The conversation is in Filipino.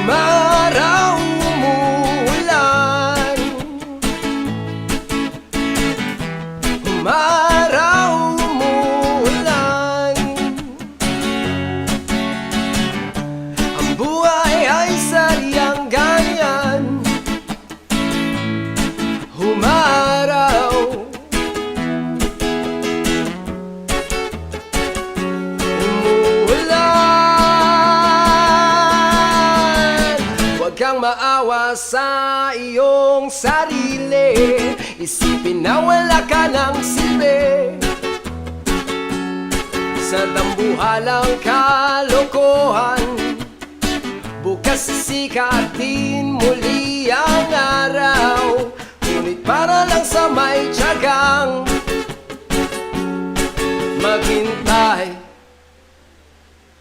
Umaraw, umuulan. Umaraw, umuulan. Ang buhay ay sadyang ganyan. Umaraw, umuulan. Huwag kang maawa sa iyong sarili. Isipin na wala ka ng silbi sa dambuhalang kalokohan. Bukas sisikatin muli ang araw, ngunit para lang sa may tiyagang maghintay.